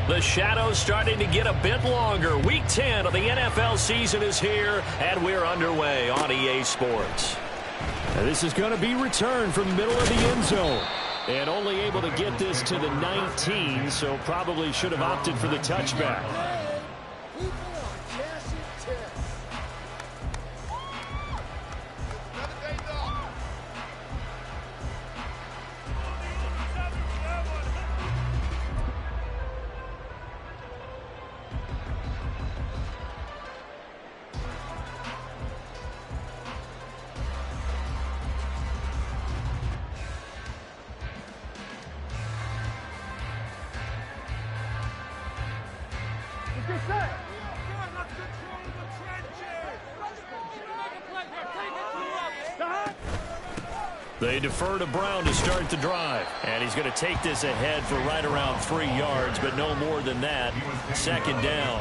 The shadow's starting to get a bit longer. Week 10 of the NFL season is here, and we're underway on EA Sports. And this is going to be returned from the middle of the end zone. And only able to get this to the 19, so probably should have opted for the touchback. They defer to Brown to start the drive. And he's going to take this ahead for right around 3 yards, but no more than that. Second down.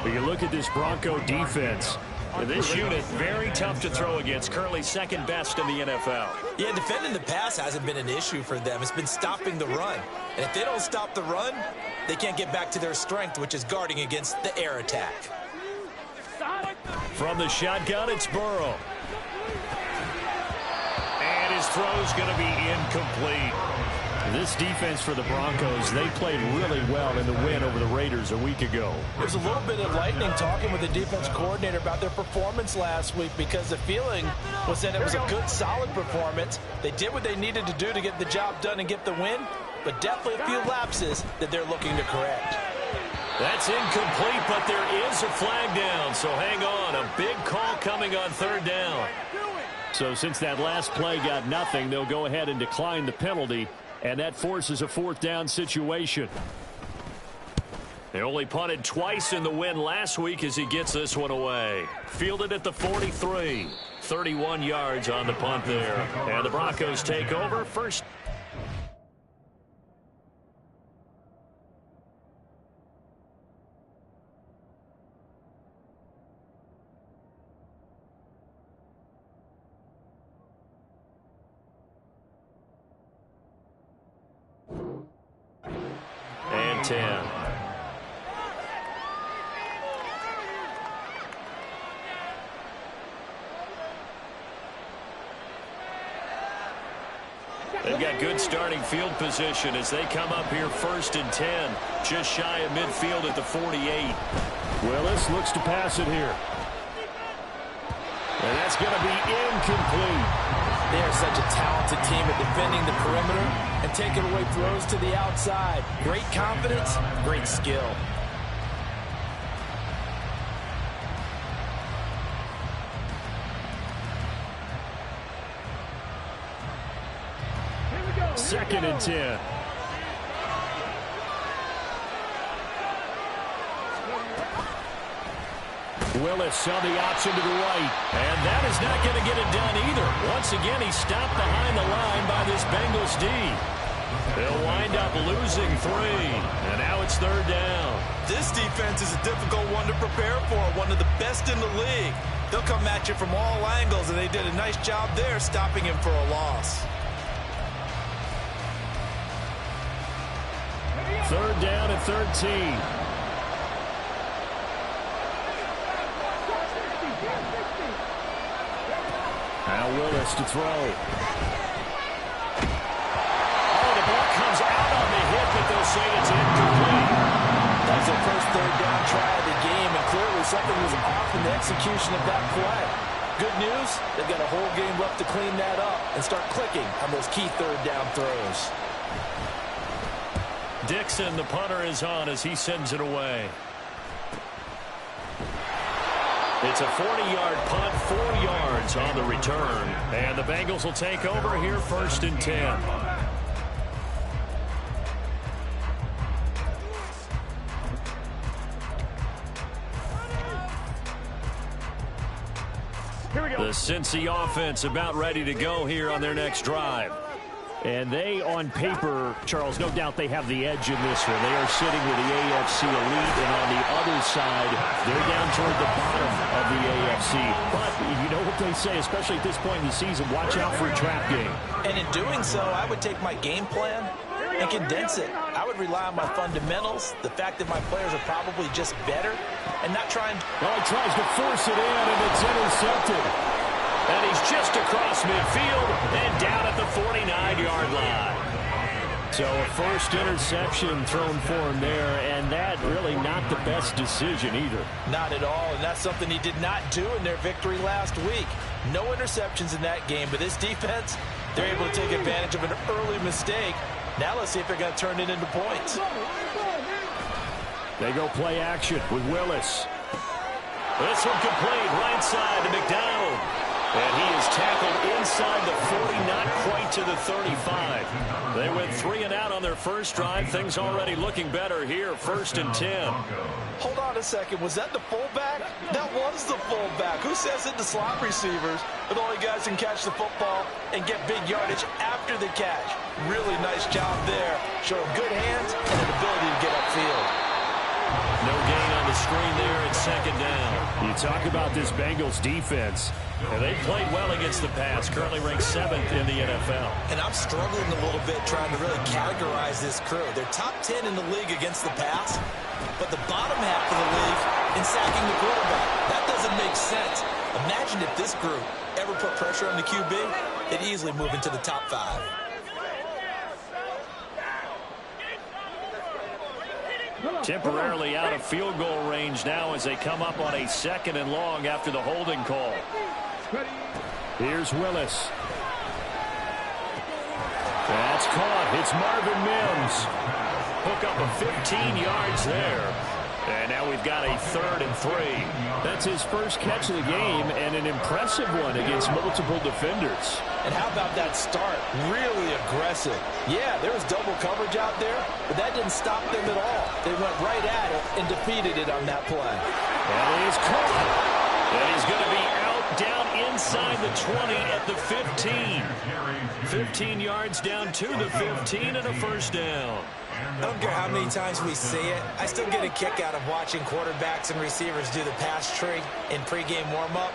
When you look at this Bronco defense, This unit, very tough to throw against. Currently second best in the NFL. Yeah, defending the pass hasn't been an issue for them. It's been stopping the run. And if they don't stop the run, they can't get back to their strength, which is guarding against the air attack. From the shotgun, it's Burrow. And his throw's going to be incomplete. This defense for the Broncos, they played really well in the win over the Raiders a week ago. There's a little bit of lightning talking with the defense coordinator about their performance last week, because the feeling was that it was a good, solid performance. They did what they needed to do to get the job done and get the win, but definitely a few lapses that they're looking to correct. That's incomplete, but there is a flag down, so hang on. A big call coming on third down. So since that last play got nothing, they'll go ahead and decline the penalty, and that forces a fourth down situation. They only punted twice in the win last week as he gets this one away. Fielded at the 43. 31 yards on the punt there. And the Broncos take over first. And 10. They've got good starting field position as they come up here first and 10. Just shy of midfield at the 48. Willis looks to pass it here. And that's going to be incomplete. They are such a talented team at defending the perimeter and taking away throws to the outside. Great confidence, great skill. Second and 10. Willis saw the option to the right. And that is not going to get it done either. Once again, he's stopped behind the line by this Bengals D. They'll wind up losing 3. And now it's third down. This defense is a difficult one to prepare for, one of the best in the league. They'll come at you from all angles, and they did a nice job there stopping him for a loss. Third down at 13. Now Willis to throw. Oh, the ball comes out on the hit, but they'll say it's incomplete. That's their first third down try of the game, and clearly something was off in the execution of that play. Good news, they've got a whole game left to clean that up and start clicking on those key third down throws. Dixon, the punter, is on as he sends it away. It's a 40-yard punt, 4 yards on the return. And the Bengals will take over here first and 10. Here we go. The Cincy offense about ready to go here on their next drive. And they, on paper, Charles, no doubt they have the edge in this one. They are sitting with the AFC elite, and on the other side, they're down toward the bottom of the AFC. But you know what they say, especially at this point in the season, watch out for a trap game. And in doing so, I would take my game plan and condense it. I would rely on my fundamentals, the fact that my players are probably just better, and not trying. Well, he tries to force it in, and it's intercepted. And he's just across midfield and down at the 49-yard line. So a first interception thrown for him there, and that really not the best decision either. Not at all, and that's something he did not do in their victory last week. No interceptions in that game, but this defense, they're able to take advantage of an early mistake. Now let's see if they're going to turn it into points. They go play action with Willis. This one complete, right side to McDonald. And he is tackled inside the 40, not quite to the 35. They went 3 and out on their first drive. Things already looking better here, 1st and 10. Hold on a second. Was that the fullback? That was the fullback. Who says it? The slot receivers are the only guys who can catch the football and get big yardage after the catch. Really nice job there. Showing good hands and an ability to get upfield. No gain on the screen there at 2nd down. You talk about this Bengals defense. And they played well against the pass, currently ranked 7th in the NFL. And I'm struggling a little bit trying to really categorize this crew. They're top 10 in the league against the pass, but the bottom half of the league in sacking the quarterback. That doesn't make sense. Imagine if this group ever put pressure on the QB, it'd easily move into the top 5. Temporarily out of field goal range now as they come up on a 2nd and long after the holding call. Here's Willis. That's caught. It's Marvin Mims. Hook up a 15 yards there. And now we've got a 3rd and 3. That's his first catch of the game, and an impressive one against multiple defenders. And how about that start? Really aggressive. Yeah, there was double coverage out there, but that didn't stop them at all. They went right at it and defeated it on that play. That is caught. And he's going to be out down inside the 20 at the 15. 15 yards down to the 15 and a 1st down. I don't care how many times we see it. I still get a kick out of watching quarterbacks and receivers do the pass tree in pregame warm-up.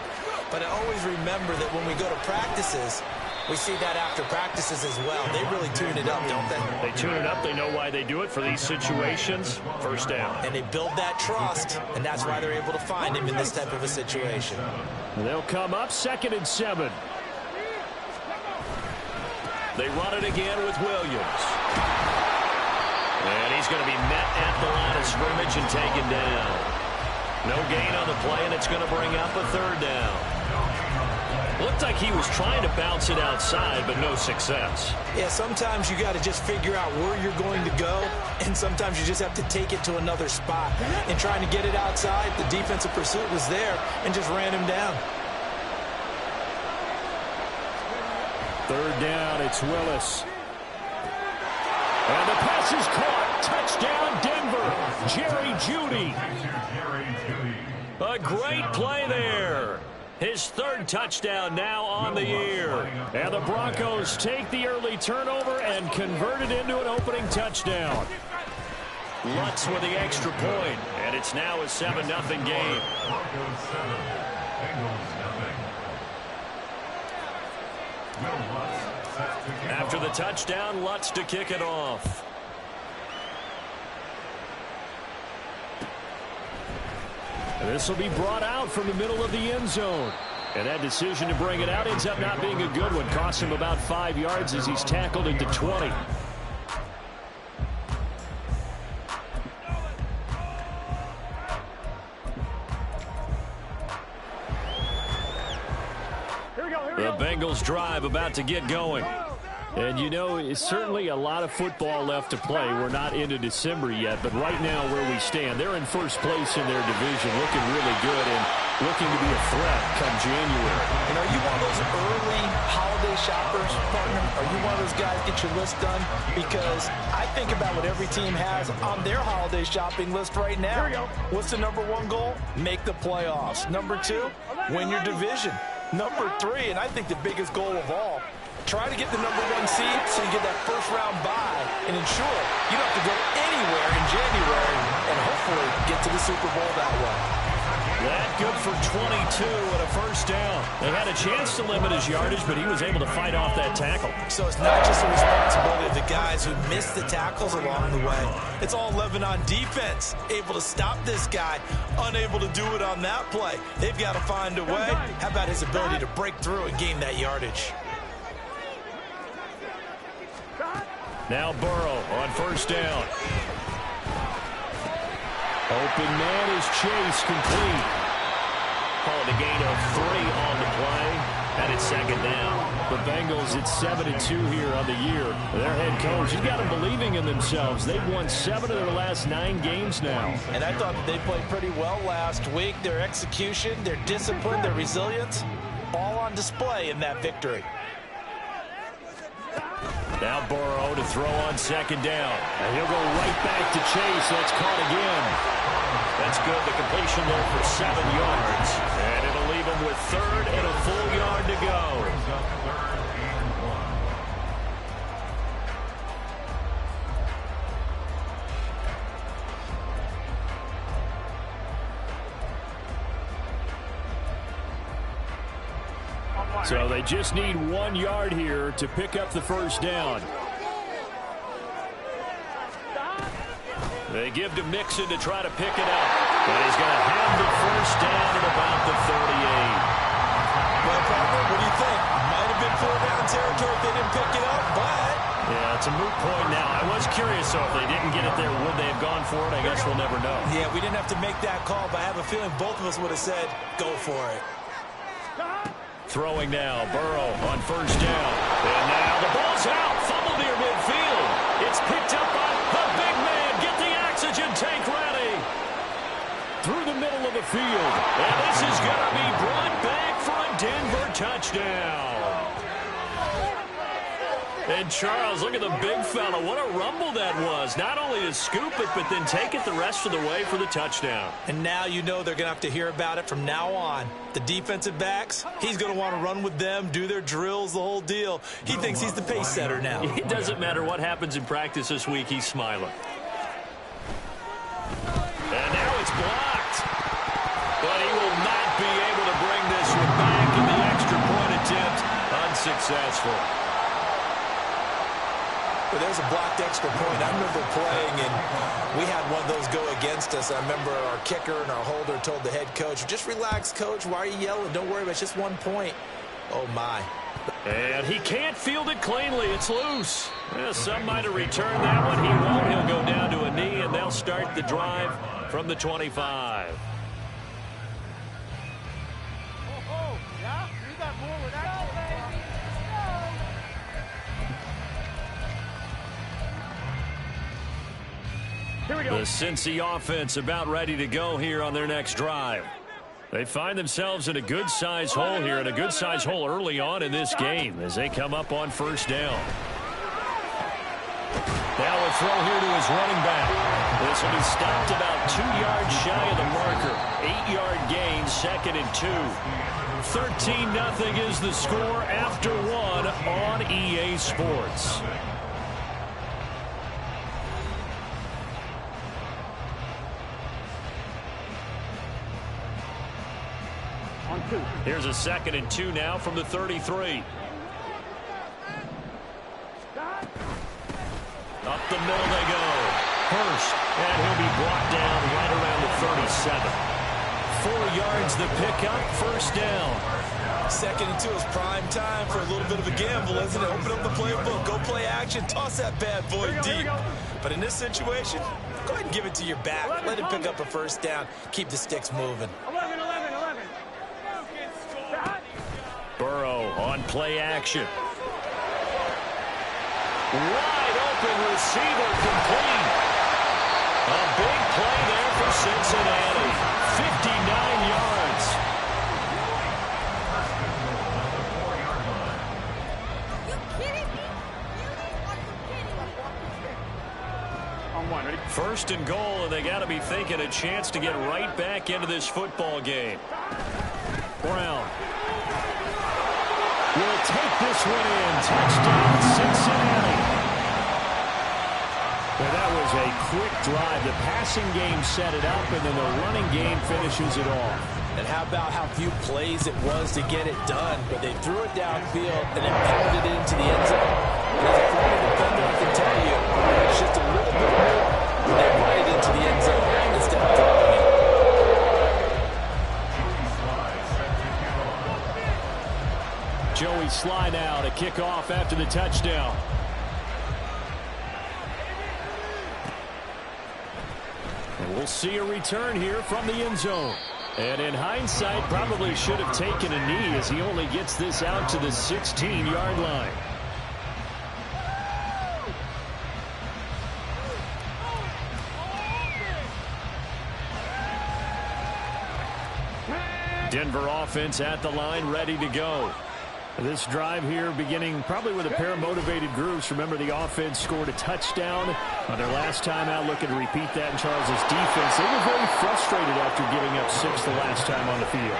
But I always remember that when we go to practices, we see that after practices as well. They really tune it up, don't they? They tune it up. They know why they do it for these situations. 1st down. And they build that trust, and that's why they're able to find him in this type of a situation. They'll come up 2nd and 7. They run it again with Williams. And he's going to be met at the line of scrimmage and taken down. No gain on the play, and it's going to bring up a 3rd down. Looked like he was trying to bounce it outside, but no success. Yeah, sometimes you got to just figure out where you're going to go, and sometimes you just have to take it to another spot. And trying to get it outside, the defensive pursuit was there and just ran him down. 3rd down, it's Willis. And the pass is caught. Touchdown, Denver. Jerry Jeudy. A great play there. His 3rd touchdown now on the year. And the Broncos take the early turnover and convert it into an opening touchdown. Lutz with the extra point, and it's now a 7-0 game. After the touchdown, Lutz to kick it off. This will be brought out from the middle of the end zone. And that decision to bring it out ends up not being a good one. Costs him about 5 yards as he's tackled into 20. The Bengals drive about to get going. And, you know, it's certainly a lot of football left to play. We're not into December yet, but right now where we stand, they're in first place in their division, looking really good and looking to be a threat come January. And are you one of those early holiday shoppers, partner? Are you one of those guys get your list done? Because I think about what every team has on their holiday shopping list right now. What's the #1 goal? Make the playoffs. #2, win your division. #3, and I think the biggest goal of all, Try to get the #1 seed so you get that first-round bye and ensure you don't have to go anywhere in January and hopefully get to the Super Bowl that way. That good for 22 and a first down. They had a chance to limit his yardage, but he was able to fight off that tackle. So it's not just the responsibility of the guys who missed the tackles along the way. It's all Lebanon defense, able to stop this guy, unable to do it on that play. They've got to find a way. How about his ability to break through and gain that yardage? Now Burrow on first down. Open man is Chase, complete. Call it a gain of 3 on the play, and it's second down. The Bengals, it's 7-2 here on the year. Their head coach, he's got them believing in themselves. They've won 7 of their last 9 games now. And I thought that they played pretty well last week. Their execution, their discipline, their resilience, all on display in that victory. Now Burrow to throw on second down. And he'll go right back to Chase. That's caught again. That's good. The completion there for 7 yards. And it'll leave him with 3rd and a full yard to go. So they just need 1 yard here to pick up the first down. They give to Mixon to try to pick it up. And he's going to have the first down at about the 38. Well, partner, what do you think? Might have been 4-down territory if they didn't pick it up, but... Yeah, it's a moot point now. I was curious, so if they didn't get it there, would they have gone for it? I guess we'll never know. Yeah, we didn't have to make that call, but I have a feeling both of us would have said, go for it. Throwing now, Burrow on first down. And now the ball's out, fumbled near midfield. It's picked up by the big man. Get the oxygen tank ready. Through the middle of the field. And this is going to be brought back for a Denver touchdown. And Charles, look at the big fella. What a rumble that was. Not only to scoop it, but then take it the rest of the way for the touchdown. And now you know they're going to have to hear about it from now on. The defensive backs, he's going to want to run with them, do their drills, the whole deal. He thinks he's the pace setter now. It doesn't matter what happens in practice this week, he's smiling. And now it's blocked. But he will not be able to bring this one back, and the extra point attempt unsuccessful. But there's a blocked extra point. I remember playing, and we had one of those go against us. I remember our kicker and our holder told the head coach, just relax, coach. Why are you yelling? Don't worry, it's just 1 point. Oh, my. And he can't field it cleanly. It's loose. Well, some might have returned that one. He won't. He'll go down to a knee, and they'll start the drive from the 25. The Cincy offense about ready to go here on their next drive. They find themselves in a good-sized hole here, and a good-sized hole early on in this game as they come up on first down. Now a throw here to his running back. This will be stopped about 2 yards shy of the marker. 8-yard gain, 2nd and 2. 13-0 is the score after 1 on EA Sports. Here's a 2nd and 2 now from the 33. Up the middle they go. Hurst, and he'll be brought down right around the 37. 4 yards the pickup, first down. 2nd and 2 is prime time for a little bit of a gamble, isn't it? Open up the playbook, go play action, toss that bad boy deep. But in this situation, go ahead and give it to your back. Let him pick up a first down. Keep the sticks moving. Burrow on play action. Wide open receiver complete. A big play there for Cincinnati. 59 yards. First and goal, and they got to be thinking a chance to get right back into this football game. Brown. will take this one in. Touchdown, Cincinnati. Well, that was a quick drive. The passing game set it up, and then the running game finishes it off. And how about how few plays it was to get it done? But they threw it downfield and then pounded it into the end zone. And as a former defender, I can tell you, it's just a little bit more. They run it into the end zone instead of throwing it. Joey Slye now to kick off after the touchdown. And we'll see a return here from the end zone. And in hindsight, probably should have taken a knee as he only gets this out to the 16-yard line. Denver offense at the line, ready to go. This drive here beginning probably with a pair of motivated groups. Remember, the offense scored a touchdown on their last time out. Looking to repeat that in Charles' defense. They were very frustrated after giving up 6 the last time on the field.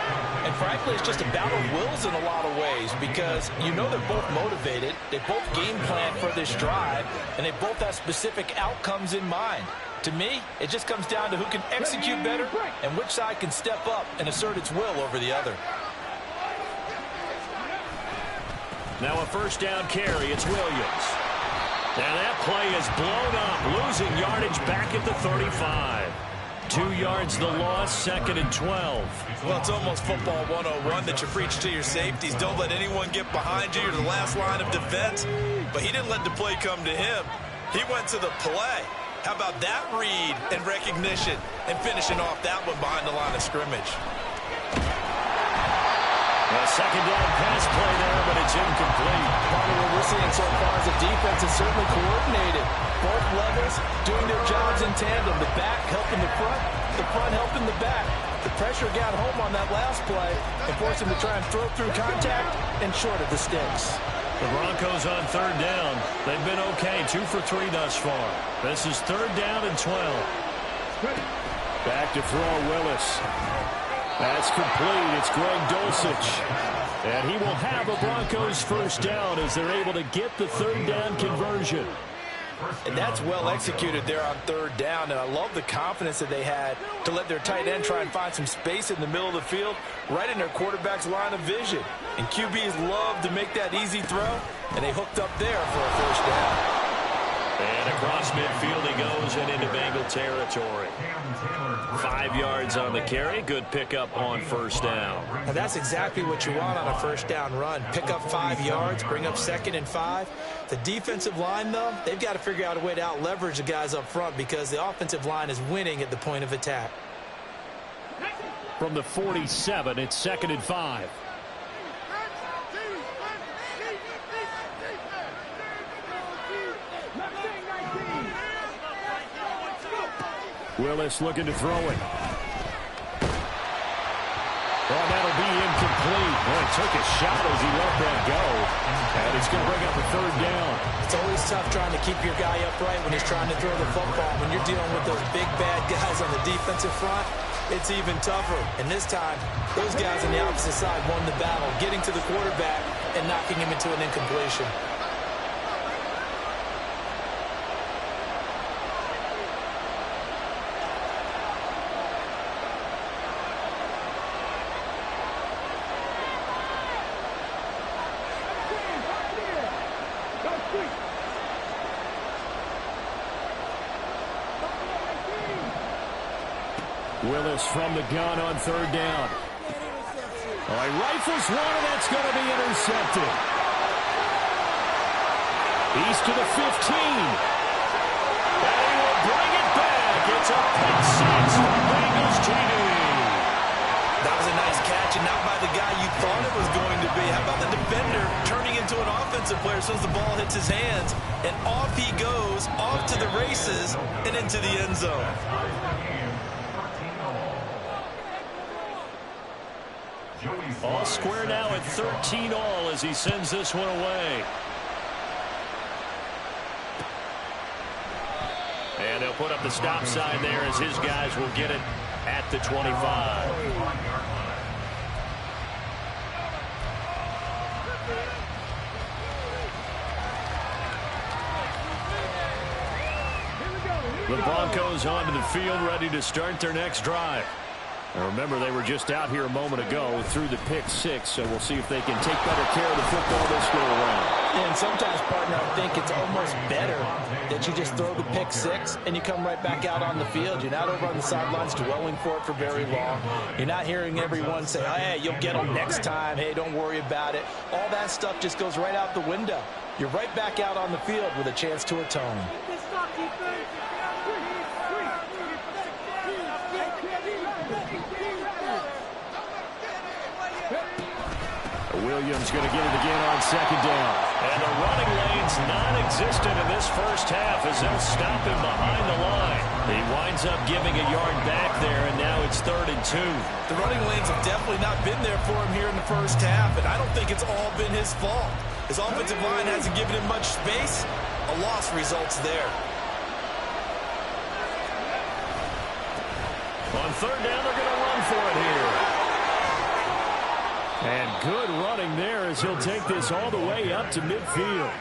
And frankly, it's just a battle of wills in a lot of ways because you know they're both motivated. They both game plan for this drive, and they both have specific outcomes in mind. To me, it just comes down to who can execute better and which side can step up and assert its will over the other. Now a first down carry. It's Williams. And that play is blown up, losing yardage back at the 35. 2 yards the loss, 2nd and 12. Well, it's almost football 101 that you preach to your safeties. Don't let anyone get behind you. You're the last line of defense. But he didn't let the play come to him. He went to the play. How about that read and recognition and finishing off that one behind the line of scrimmage? A second down pass play there, but it's incomplete. Part of what we're seeing so far is the defense is certainly coordinated. Both levels doing their jobs in tandem. The back helping the front helping the back. The pressure got home on that last play and forced him to try and throw through contact and short of the sticks. The Broncos on third down. They've been okay, 2 for 3 thus far. This is 3rd down and 12. Back to throw Willis. That's complete. It's Greg Dulcich. And he will have a Broncos first down as they're able to get the 3rd down conversion. And that's well executed there on 3rd down. And I love the confidence that they had to let their tight end try and find some space in the middle of the field, right in their quarterback's line of vision. And QBs love to make that easy throw, and they hooked up there for a first down. And across midfield he goes and into Bengal territory. 5 yards on the carry. Good pickup on first down. And that's exactly what you want on a first down run. Pick up 5 yards, bring up 2nd and 5. The defensive line, though, they've got to figure out a way to out-leverage the guys up front because the offensive line is winning at the point of attack. From the 47, it's 2nd and 5. Willis looking to throw it. Oh, that'll be incomplete. Boy, he took a shot as he let that go. And it's going to bring up a 3rd down. It's always tough trying to keep your guy upright when he's trying to throw the football. When you're dealing with those big, bad guys on the defensive front, it's even tougher. And this time, those guys on the opposite side won the battle, getting to the quarterback and knocking him into an incompletion. Willis from the gun on 3rd down. Oh, he rifles one, and that's going to be intercepted. He's to the 15. And he will bring it back. It's a pick six for Bengals TD. That was a nice catch, and not by the guy you thought it was going to be. How about the defender turning into an offensive player as soon as the ball hits his hands, and off he goes, off to the races, and into the end zone. All square now at 13 all as he sends this one away. And they'll put up the stop sign there as his guys will get it at the 25. The Broncos onto the field, ready to start their next drive. Now remember, they were just out here a moment ago through the pick six, so we'll see if they can take better care of the football this go around. And sometimes, partner, I think it's almost better that you just throw the pick six and you come right back out on the field. You're not over on the sidelines dwelling for it for very long. You're not hearing everyone say, hey, you'll get them next time. Hey, don't worry about it. All that stuff just goes right out the window. You're right back out on the field with a chance to atone. Williams going to get it again on second down. And the running lane's non-existent in this first half as they'll stop him behind the line. He winds up giving a yard back there, and now it's 3rd and 2. The running lanes have definitely not been there for him here in the first half, and I don't think it's all been his fault. His offensive line hasn't given him much space. A loss results there. On 3rd down, they're going to run for it here. And good running there as he'll take this all the way up to midfield.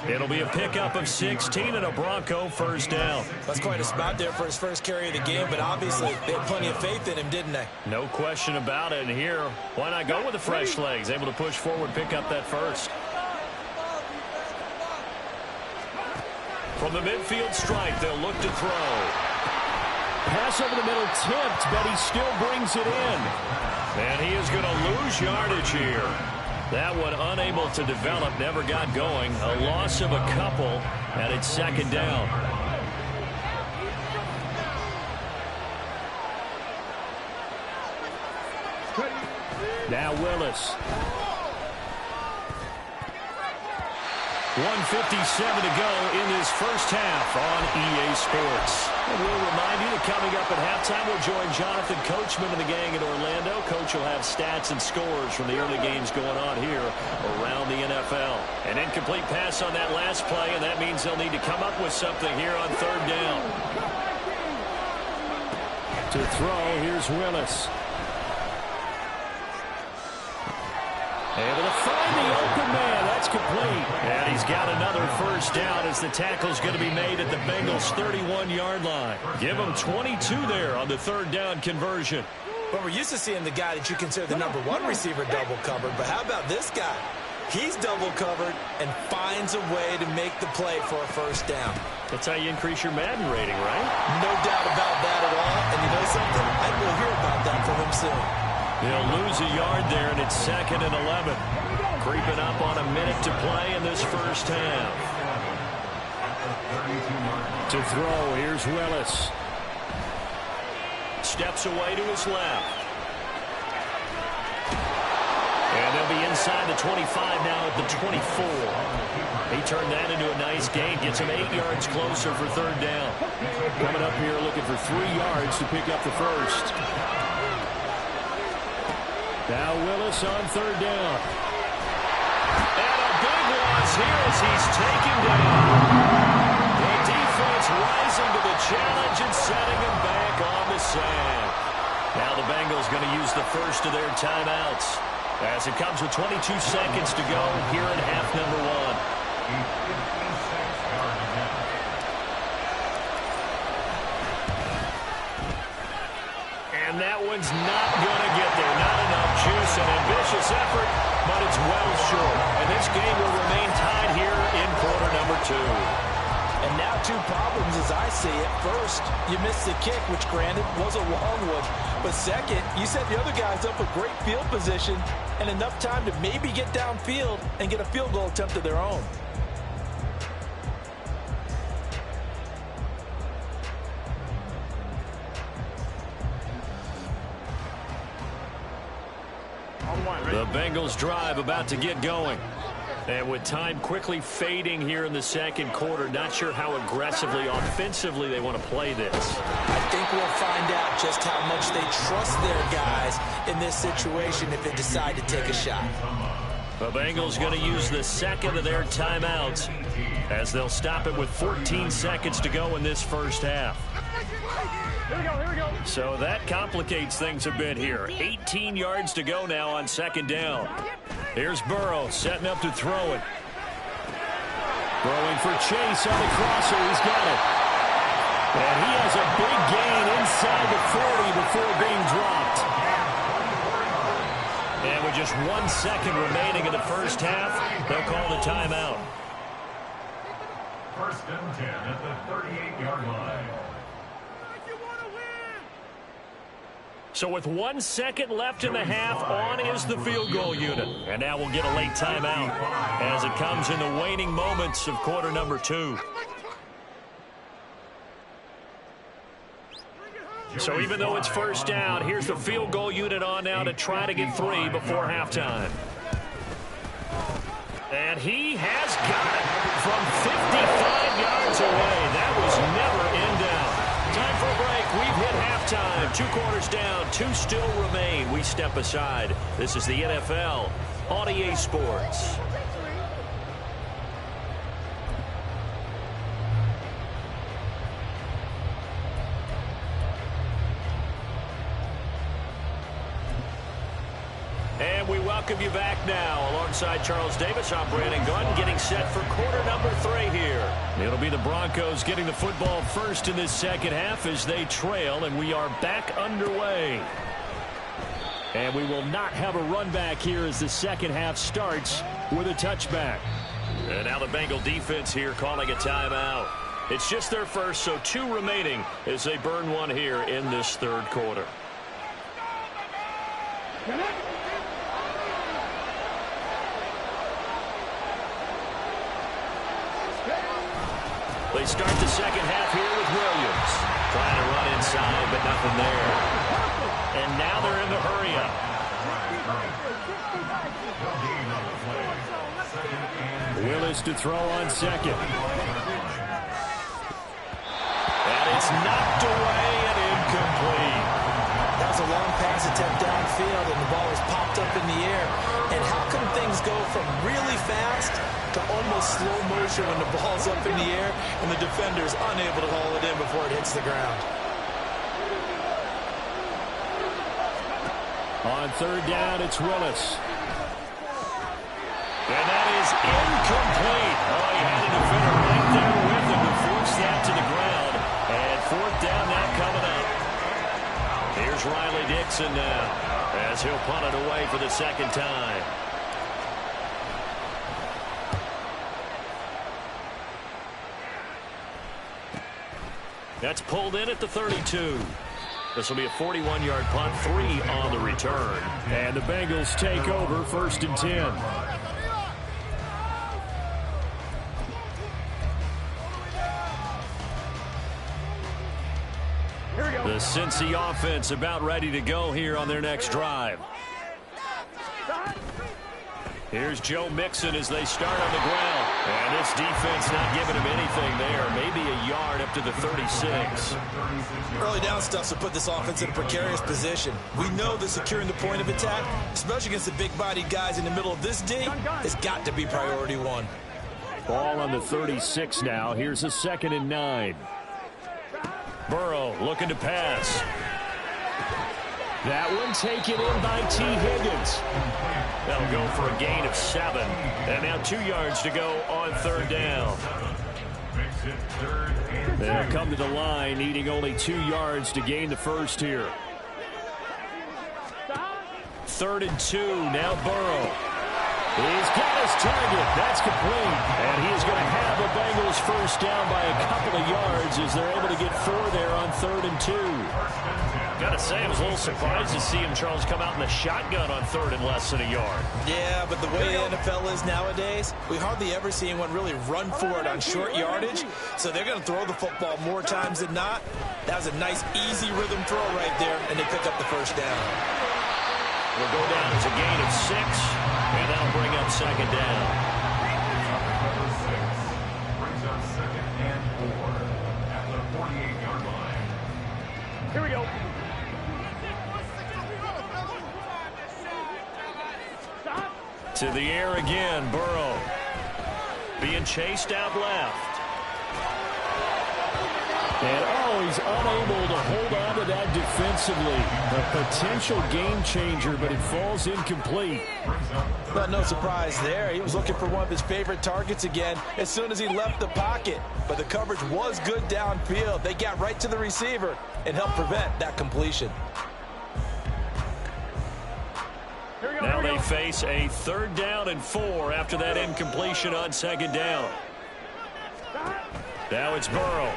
It'll be a pickup of 16 and a Bronco first down. That's quite a spot there for his first carry of the game, but obviously they had plenty of faith in him, didn't they? No question about it. And here, why not go with the fresh legs? Able to push forward, pick up that first. From the midfield strike, they'll look to throw. Pass over the middle tipped, but he still brings it in. And he is going to lose yardage here. That one unable to develop, never got going. A loss of a couple, and it's 2nd down. Now Willis. 1:57 to go in this first half on EA Sports. And we'll remind you that coming up at halftime, we'll join Jonathan Coachman and the gang in Orlando. Coach will have stats and scores from the early games going on here around the NFL. An incomplete pass on that last play, and that means they'll need to come up with something here on 3rd down. To throw, here's Willis. Able to find the open man. That's complete. And he's got another first down as the tackle's going to be made at the Bengals' 31-yard line. Give them 22 there on the 3rd down conversion. But we're used to seeing the guy that you consider the #1 receiver double covered. But how about this guy? He's double covered and finds a way to make the play for a first down. That's how you increase your Madden rating, right? No doubt about that at all. And you know something? I think we'll hear about that from him soon. They'll lose a yard there, and it's 2nd and 11. Creeping up on a minute to play in this first half. To throw, here's Willis. Steps away to his left. And they'll be inside the 25 now at the 24. He turned that into a nice gain. Gets him 8 yards closer for 3rd down. Coming up here looking for 3 yards to pick up the first. Now Willis on 3rd down. And a big loss here as he's taken down. The defense rising to the challenge and setting him back on the sand. Now the Bengals going to use the first of their timeouts as it comes with 22 seconds to go here in half number 1. And that one's not going to get there. Not enough juice. An ambitious effort, but it's well short. And this game will remain tied here in quarter number 2. And now 2 problems as I see it. First, you missed the kick, which granted was a long one. But second, you set the other guys up with great field position and enough time to maybe get downfield and get a field goal attempt of their own. The Bengals drive about to get going. And with time quickly fading here in the second quarter, not sure how aggressively, offensively they want to play this. I think we'll find out just how much they trust their guys in this situation if they decide to take a shot. The Bengals going to use the second of their timeouts as they'll stop it with 14 seconds to go in this first half. Here we go. So that complicates things a bit here. 18 yards to go now on 2nd down. Here's Burrow setting up to throw it. Throwing for Chase on the crosser. He's got it. And he has a big gain inside the 40 before being dropped. And with just 1 second remaining in the first half, they'll call the timeout. 1st and 10 at the 38-yard line. So with 1 second left in the half, on is the field goal unit. And now we'll get a late timeout as it comes in the waning moments of quarter number 2. So even though it's first down, here's the field goal unit on now to try to get 3 before halftime. And he has got it from 55 yards away. That was never in doubt. Time for a break. We've hit halftime. 2 quarters down. 2 still remain. We step aside. This is the NFL on EA Sports. And we welcome you back now. Alongside Charles Davis, I'm Brandon Gunn, getting set for quarter number 3 here. It'll be the Broncos getting the football first in this second half as they trail, and we are back underway. And we will not have a run back here as the second half starts with a touchback. And now the Bengal defense here calling a timeout. It's just their first, so 2 remaining as they burn 1 here in this third quarter. They start the second half here with Williams. Trying to run inside, but nothing there. And now they're in the hurry-up. Willis to throw on second. And it's knocked away and incomplete. That was a long pass attempt downfield, and the ball was popped up in the air. And how come things go from really fast to almost slow motion when the ball's up in the air and the defender's unable to haul it in before it hits the ground? On third down, it's Willis. And that is incomplete. Oh, he had a defender right there with him to force that to the ground. And 4th down now coming up. Here's Riley Dixon now as he'll punt it away for the second time. That's pulled in at the 32. This will be a 41-yard punt, 3 on the return. And the Bengals take over 1st and 10. The Cincy offense about ready to go here on their next drive. Here's Joe Mixon as they start on the ground. And this defense not giving him anything there. Maybe a yard up to the 36. Early down stuff will put this offense in a precarious position. We know that securing the point of attack, especially against the big-bodied guys in the middle of this D, has got to be priority 1. Ball on the 36 now. Here's a 2nd and 9. Burrow looking to pass. That one taken in by T. Higgins. That'll go for a gain of 7. And now 2 yards to go on 3rd down. They'll come to the line, needing only 2 yards to gain the first here. 3rd and 2. Now Burrow. He's got his target. That's complete. And he is going to have the Bengals first down by a couple of yards as they're able to get 4 there on 3rd and 2. Gotta say, I was a little surprised to see him, Charles, come out in the shotgun on 3rd and less than a yard. Yeah, but the way the NFL is nowadays, we hardly ever see anyone really run for it on short yardage. So they're going to throw the football more times than not. That was a nice, easy rhythm throw right there, and they pick up the first down. Will go down as a gain of 6, and that'll bring up 2nd down. Brings up 2nd and 4 at the 48-yard line. Here we go. To the air again, Burrow. Being chased out left. And he's unable to hold on to with that defensively. A potential game changer, but it falls incomplete. Well, no surprise there. He was looking for one of his favorite targets again as soon as he left the pocket. But the coverage was good downfield. They got right to the receiver and helped prevent that completion. Now they face a 3rd down and 4 after that incompletion on 2nd down. Now it's Burrow.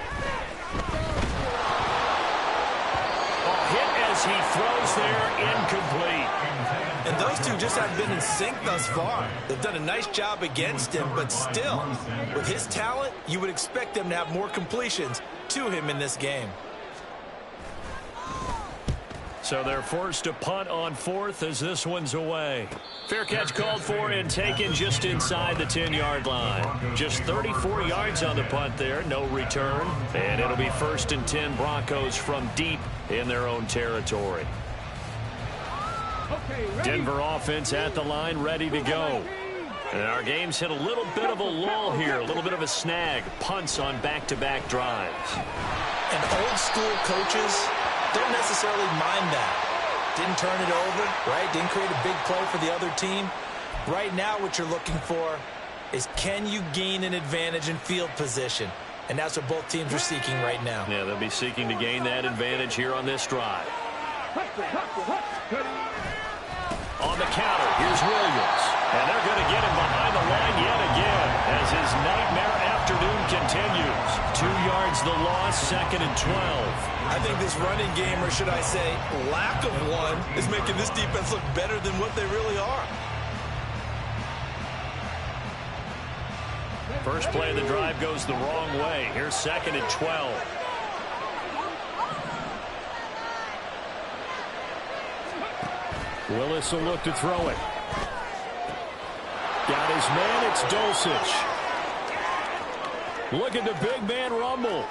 Hit as he throws there, incomplete. And those two just haven't been in sync thus far. They've done a nice job against him, but still, with his talent, you would expect them to have more completions to him in this game. So they're forced to punt on 4th as this one's away. Fair catch called for and taken just inside the 10-yard line. Just 34 yards on the punt there, no return. And it'll be 1st and 10 Broncos from deep in their own territory. Denver offense at the line, ready to go. And our game's hit a little bit of a lull here, a little bit of a snag. Punts on back-to-back drives. And old school coaches don't necessarily mind that. Didn't turn it over, right? Didn't create a big play for the other team. Right now what you're looking for is, can you gain an advantage in field position? And that's what both teams are seeking right now. Yeah, they'll be seeking to gain that advantage here on this drive. On the counter, here's Williams. And they're going to get him behind the line yet again as his nightmare afternoon continues. 2 yards the loss, 2nd and 12. I think this running game, or should I say lack of one, is making this defense look better than what they really are. First play of the drive goes the wrong way. Here's 2nd and 12. Willis will look to throw it. Got his man, it's Dulcich. Look at the big man rumble.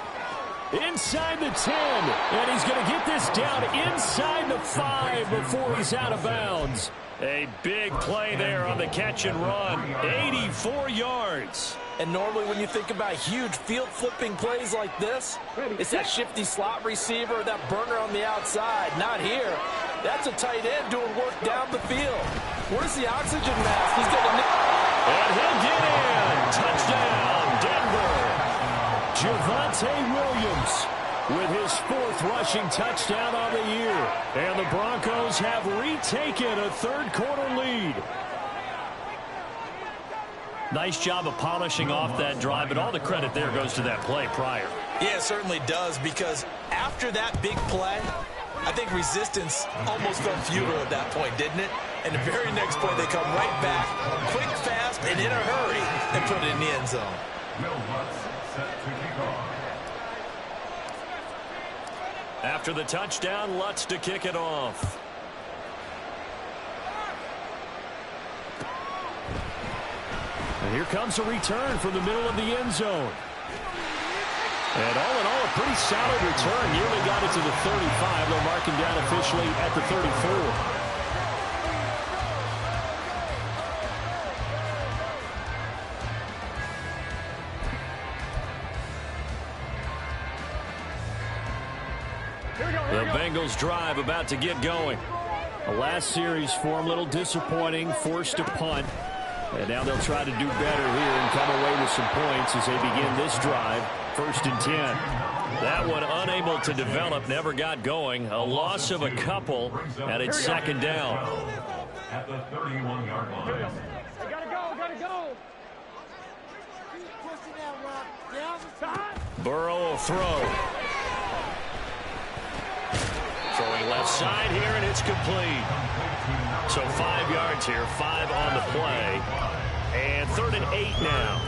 Inside the 10, and he's going to get this down inside the 5 before he's out of bounds. A big play there on the catch and run. 84 yards. And normally when you think about huge field-flipping plays like this, it's that shifty slot receiver, that burner on the outside. Not here. That's a tight end doing work down the field. Where's the oxygen mask? He's going to... And he'll get in. Touchdown, Denver. Javonte Williams with his 4th rushing touchdown on the year. And the Broncos have retaken a 3rd quarter lead. Nice job of polishing off that drive, but all the credit there goes to that play prior. Yeah, it certainly does, because after that big play, I think resistance almost felt futile at that point, didn't it? And the very next play, they come right back, quick, fast, and in a hurry, and put it in the end zone. After the touchdown, Lutz to kick it off. And here comes a return from the middle of the end zone. And all in all, a pretty solid return. Nearly got it to the 35. They'll mark him down officially at the 34. The Bengals drive about to get going. The last series for him, a little disappointing, forced to punt. And now they'll try to do better here and come away with some points as they begin this drive. 1st and 10. That one unable to develop, never got going. A loss of a couple, and it's 2nd down. At the 31-yard line. Gotta go. Burrow will throw. Throwing left side here, and it's complete. So 5 yards here, 5 on the play. And 3rd and 8 now.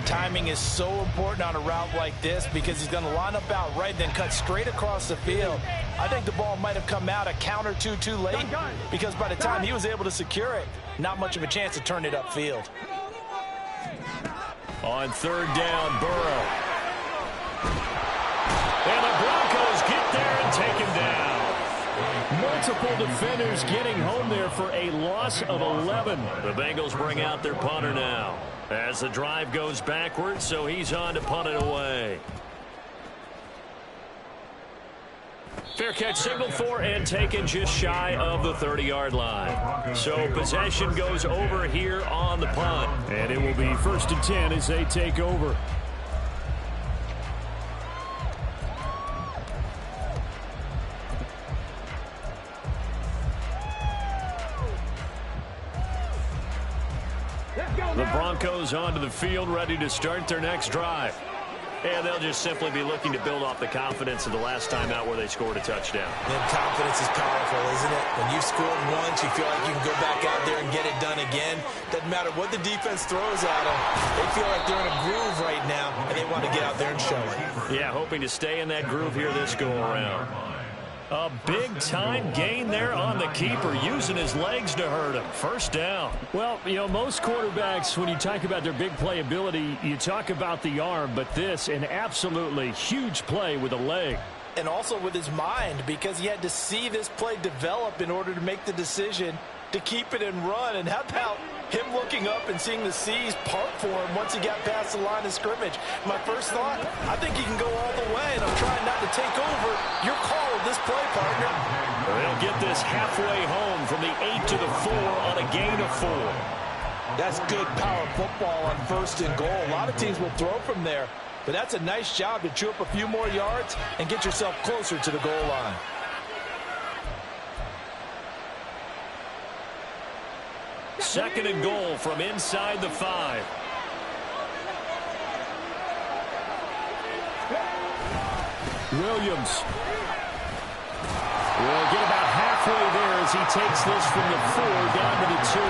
Timing is so important on a route like this because he's going to line up out right, then cut straight across the field. I think the ball might have come out a count or two too late because by the time he was able to secure it, not much of a chance to turn it upfield. On 3rd down, Burrow. And the Broncos get there and take him down. Multiple defenders getting home there for a loss of 11. The Bengals bring out their punter now as the drive goes backwards, so he's on to punt it away. Fair catch signaled for and taken just shy of the 30-yard line. So possession goes over here on the punt. And it will be 1st and 10 as they take over. The Broncos onto the field, ready to start their next drive. And they'll just simply be looking to build off the confidence of the last time out where they scored a touchdown. And confidence is powerful, isn't it? When you've scored once, you feel like you can go back out there and get it done again. Doesn't matter what the defense throws at them. They feel like they're in a groove right now, and they want to get out there and show it. Yeah, hoping to stay in that groove here this go-around. A big-time gain there on the keeper, using his legs to hurt him. First down. Well, you know, most quarterbacks, when you talk about their big play ability, you talk about the arm, but this, an absolutely huge play with a leg. And also with his mind, because he had to see this play develop in order to make the decision to keep it and run. And how about him looking up and seeing the seas part for him once he got past the line of scrimmage? My first thought, I think he can go all the way, and I'm trying not to take over your call of this play, partner. They'll get this halfway home from the 8 to the 4 on a gain of 4. That's good power football on 1st and goal. A lot of teams will throw from there, but that's a nice job to chew up a few more yards and get yourself closer to the goal line. Second and goal from inside the 5. Williams will get about halfway there as he takes this from the 4 down to the 2.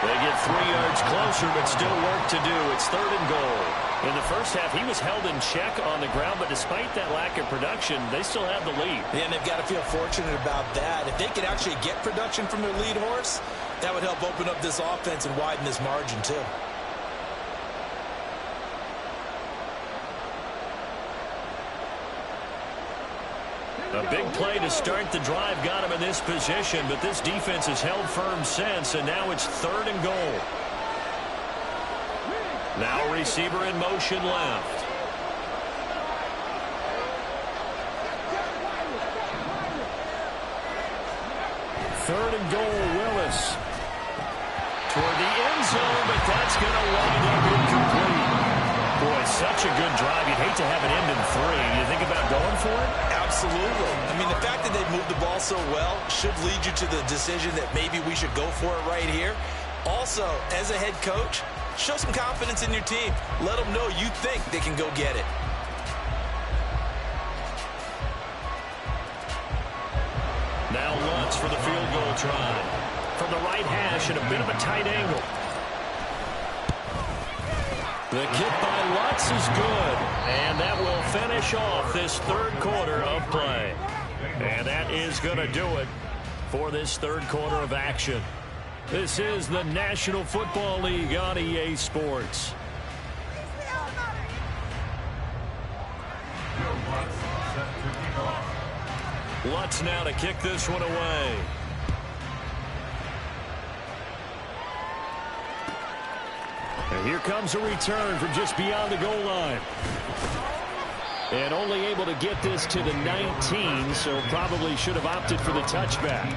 They get 3 yards closer, but still work to do. It's 3rd and goal. In the first half, he was held in check on the ground, but despite that lack of production, they still have the lead. Yeah, and they've got to feel fortunate about that. If they could actually get production from their lead horse, that would help open up this offense and widen this margin, too. A big play to start the drive got him in this position, but this defense has held firm since, and now it's 3rd and goal. Now receiver in motion left. Third and goal, Willis. Toward the end zone, but that's going to wind up incomplete. Boy, such a good drive. You'd hate to have it end in 3. You think about going for it? Absolutely. I mean, the fact that they've moved the ball so well should lead you to the decision that maybe we should go for it right here. Also, as a head coach, show some confidence in your team. Let them know you think they can go get it. Now Lutz for the field goal try. From the right hash at a bit of a tight angle. The kick by Lutz is good. And that will finish off this 3rd quarter of play. And that is going to do it for this 3rd quarter of action. This is the National Football League on EA Sports. Lutz now to kick this one away. And here comes a return from just beyond the goal line. And only able to get this to the 19, so probably should have opted for the touchback.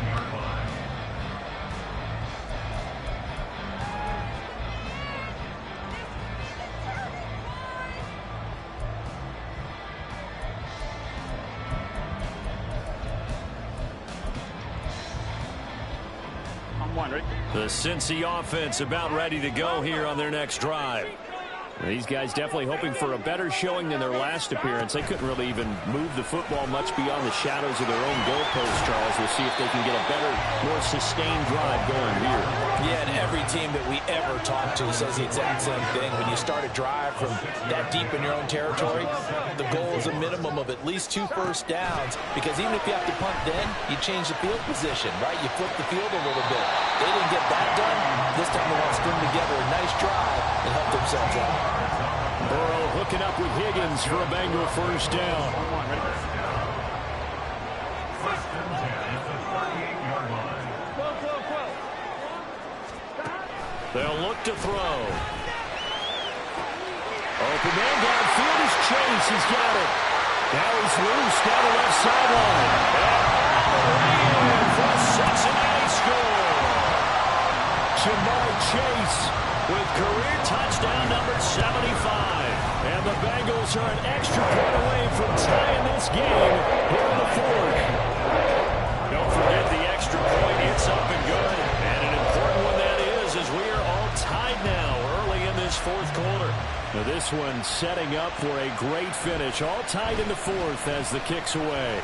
The Cincy offense about ready to go here on their next drive. These guys definitely hoping for a better showing than their last appearance. They couldn't really even move the football much beyond the shadows of their own goalposts, Charles. We'll see if they can get a better, more sustained drive going here. Yeah, and every team that we ever talk to says the exact same thing. When you start a drive from that deep in your own territory, the goal is a minimum of at least 2 first downs, because even if you have to punt then, you change the field position, right? You flip the field a little bit. They didn't get that done. This time they want to string together a nice drive and help themselves out. Burrow hooking up with Higgins for a Bengal first down. They'll look to throw. Open man downfield is Chase. He's got it. Now he's loose down the left sideline. And for a Cincinnati score. Ja'Marr Chase with career touchdown number 75. And the Bengals are an extra point away from tying this game here in the fourth. Don't forget the extra point. It's up and good. And an important one that is, as we are all tied now early in this fourth quarter. Now this one setting up for a great finish. All tied in the fourth as the kick's away.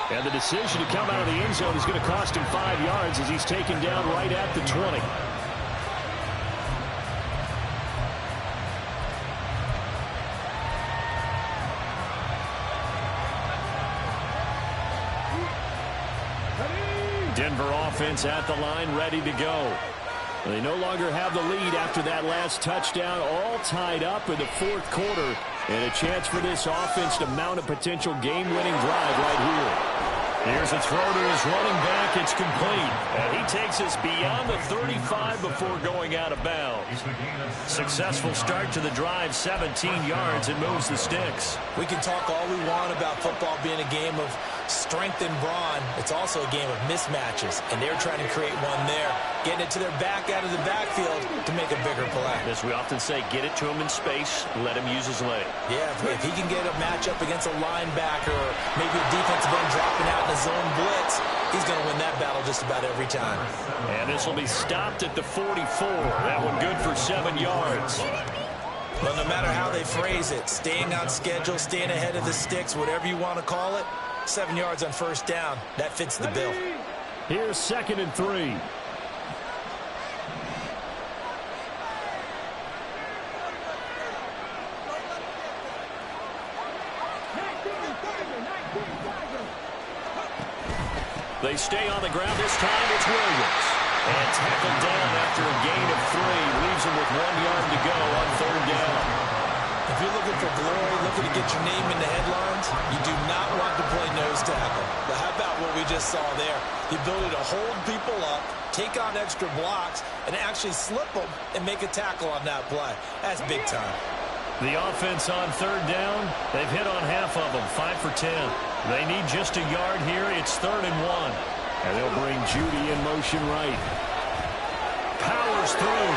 And the decision to come out of the end zone is going to cost him 5 yards as he's taken down right at the 20. Denver offense at the line, ready to go. They no longer have the lead after that last touchdown, all tied up in the fourth quarter, and a chance for this offense to mount a potential game-winning drive right here. Here's a throw to his running back. It's complete. And he takes us beyond the 35 before going out of bounds. Successful start to the drive, 17 yards, and moves the sticks. We can talk all we want about football being a game of strength and brawn. It's also a game of mismatches, and they're trying to create one there, getting it to their back out of the backfield to make a bigger play. As we often say, get it to him in space, let him use his leg. Yeah, if he can get a matchup against a linebacker or maybe a defensive end dropping out in a zone blitz, he's going to win that battle just about every time. And this will be stopped at the 44. That one good for 7 yards. Well, no matter how they phrase it, staying on schedule, staying ahead of the sticks, whatever you want to call it, 7 yards on first down, that fits the bill. Here's 2nd and 3. They stay on the ground. This time it's Williams. And tackled down after a gain of 3. Leaves him with 1 yard to go on third down. If you're looking for glory, looking to get your name in the headlines, you do not want to play nose tackle. But how about what we just saw there? The ability to hold people up, take on extra blocks, and actually slip them and make a tackle on that play. That's big time. The offense on third down, they've hit on half of them, 5 for 10. They need just a yard here. It's 3rd and 1. And they'll bring Judy in motion right. Powers through.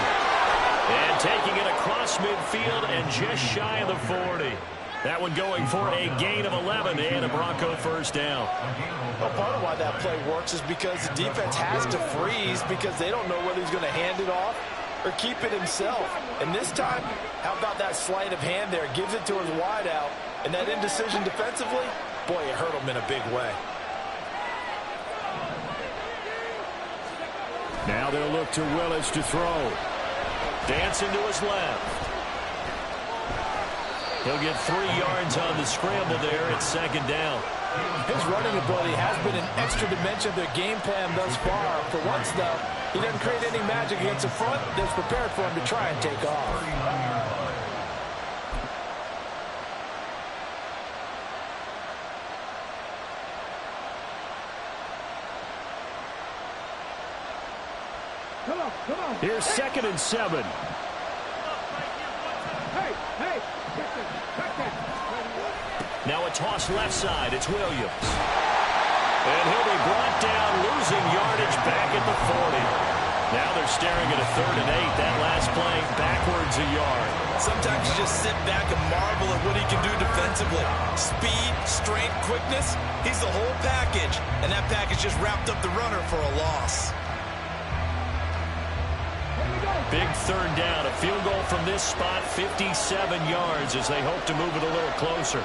And taking it across midfield and just shy of the 40. That one going for a gain of 11 and a Bronco first down. Well, part of why that play works is because the defense has to freeze because they don't know whether he's going to hand it off or keep it himself. And this time, how about that sleight of hand there? Gives it to his wideout. And that indecision defensively, boy, it hurt him in a big way. Now they'll look to Willis to throw. Dancing to his left. He'll get 3 yards on the scramble there at 2nd down. His running ability has been an extra dimension of their game plan thus far. For once, though, he doesn't create any magic against the front that's prepared for him to try and take off. Come on. Here's 2nd and 7. Hey. Now a toss left side. It's Williams. And he'll be brought down, losing yardage back at the 40. Now they're staring at a 3rd and 8. That last play backwards a yard. Sometimes you just sit back and marvel at what he can do defensively. Speed, strength, quickness. He's the whole package. And that package just wrapped up the runner for a loss. Big 3rd down. A field goal from this spot, 57 yards as they hope to move it a little closer.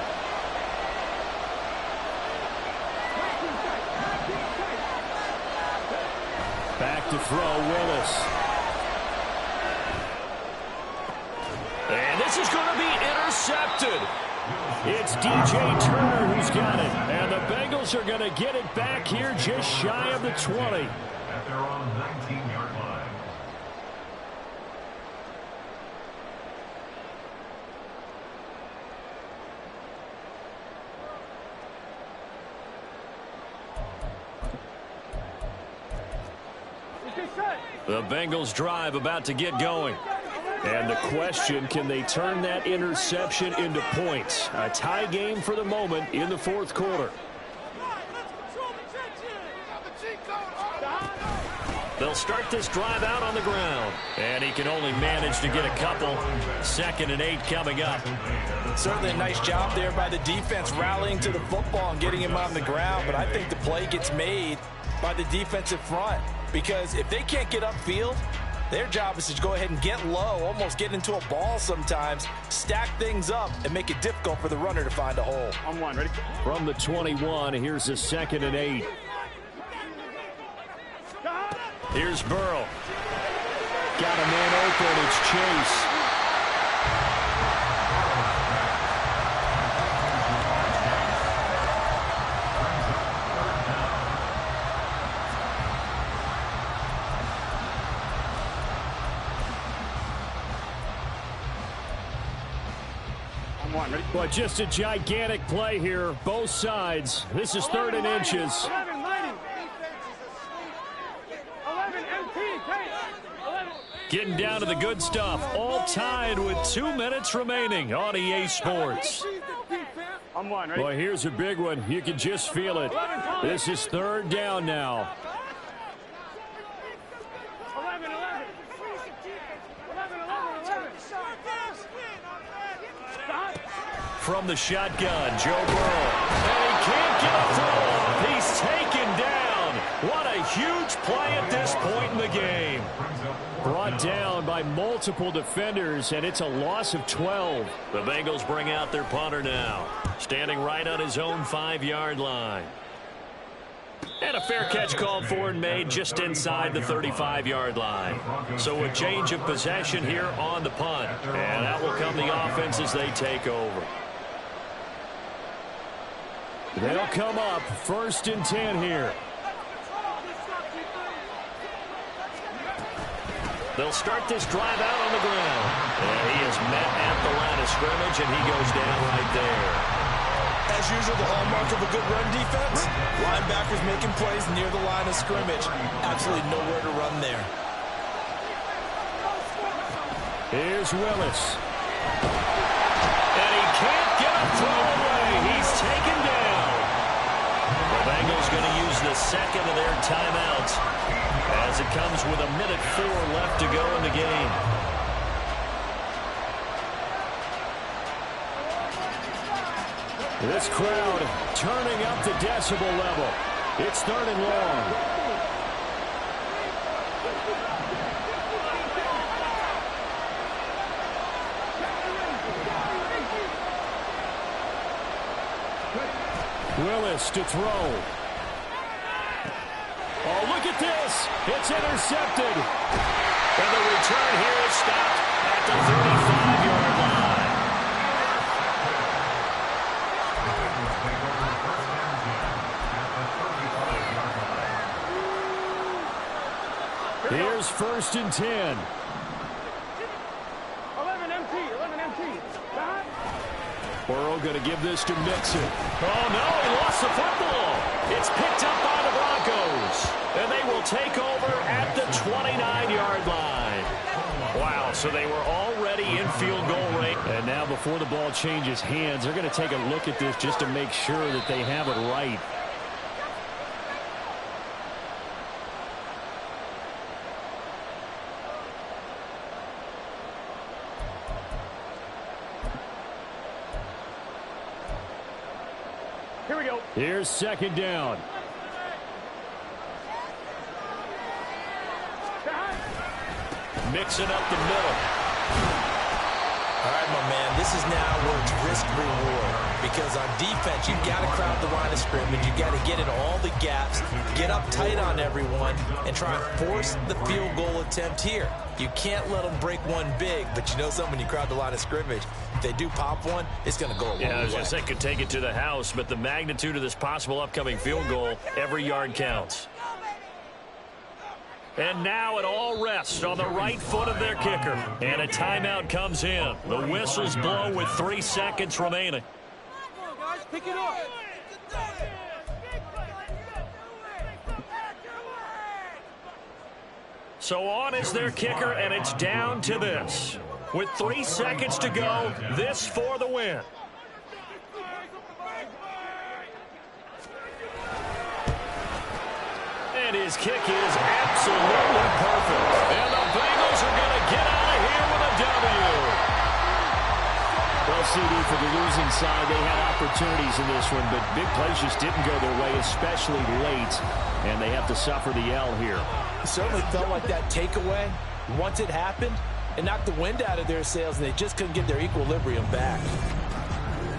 Back to throw, Willis. And this is going to be intercepted. It's DJ Turner who's got it. And the Bengals are going to get it back here just shy of the 20. At their own 19-yard line. The Bengals drive about to get going. And the question, can they turn that interception into points? A tie game for the moment in the fourth quarter. They'll start this drive out on the ground. And he can only manage to get a couple. 2nd and 8 coming up. Certainly a nice job there by the defense rallying to the football and getting him on the ground. But I think the play gets made by the defensive front. Because if they can't get upfield, their job is to go ahead and get low, almost get into a ball sometimes, stack things up, and make it difficult for the runner to find a hole. On one, ready? From the 21, here's the 2nd and 8. Here's Burrow. Got a man open. It's Chase. Well, just a gigantic play here, both sides. This is 3rd and inches. 11 MP, Getting down to the good stuff. All tied with 2 minutes remaining on EA Sports. I'm one, ready? Boy, here's a big one. You can just feel it. This is 3rd down now. 11. From the shotgun, Joe Burrow. And he can't get a throw. He's taken down. What a huge play at this point in the game. Brought down by multiple defenders, and it's a loss of 12. The Bengals bring out their punter now. Standing right on his own 5-yard line. And a fair catch called for and made just inside the 35-yard line. So a change of possession here on the punt. And that will come the offense as they take over. They'll come up 1st and 10 here. They'll start this drive out on the ground. And he is met at the line of scrimmage, and he goes down right there. As usual, the hallmark of a good run defense, linebackers making plays near the line of scrimmage. Absolutely nowhere to run there. Here's Willis. And he can't get a throw away. He's taken down. The Bengals going to use the 2nd of their timeouts as it comes with 1:04 left to go in the game. This crowd turning up the decibel level. It's 3rd and long. Willis to throw. Oh, look at this. It's intercepted. And the return here is stopped at the 35-yard line. Here's 1st and 10. 11 MT. Burrow going to give this to Mixon. Oh, no, he lost the football. It's picked up by the Broncos. And they will take over at the 29-yard line. Wow, so they were already in field goal range. And now before the ball changes hands, they're going to take a look at this just to make sure that they have it right. Here we go. Here's 2nd down. Mixing up the middle. All right, my man, this is now where it's risk-reward. Because on defense, you've got to crowd the line of scrimmage. You've got to get in all the gaps, get up tight on everyone, and try and force the field goal attempt here. You can't let them break one big, but you know something, when you crowd the line of scrimmage, if they do pop one, it's going to go a long way. Yeah, I was going to say, could take it to the house, but the magnitude of this possible upcoming field goal, every yard counts. And now it all rests on the right foot of their kicker. And a timeout comes in. The whistles blow with 3 seconds remaining. Pick it up. So on is their kicker, and it's down to this. With 3 seconds to go, this for the win. And his kick is absolutely perfect. And the Bengals are going to get out of here with a W. Well, CD, for the losing side, they had opportunities in this one, but big plays just didn't go their way, especially late, and they have to suffer the L here. It certainly felt like that takeaway, once it happened, it knocked the wind out of their sails, and they just couldn't get their equilibrium back.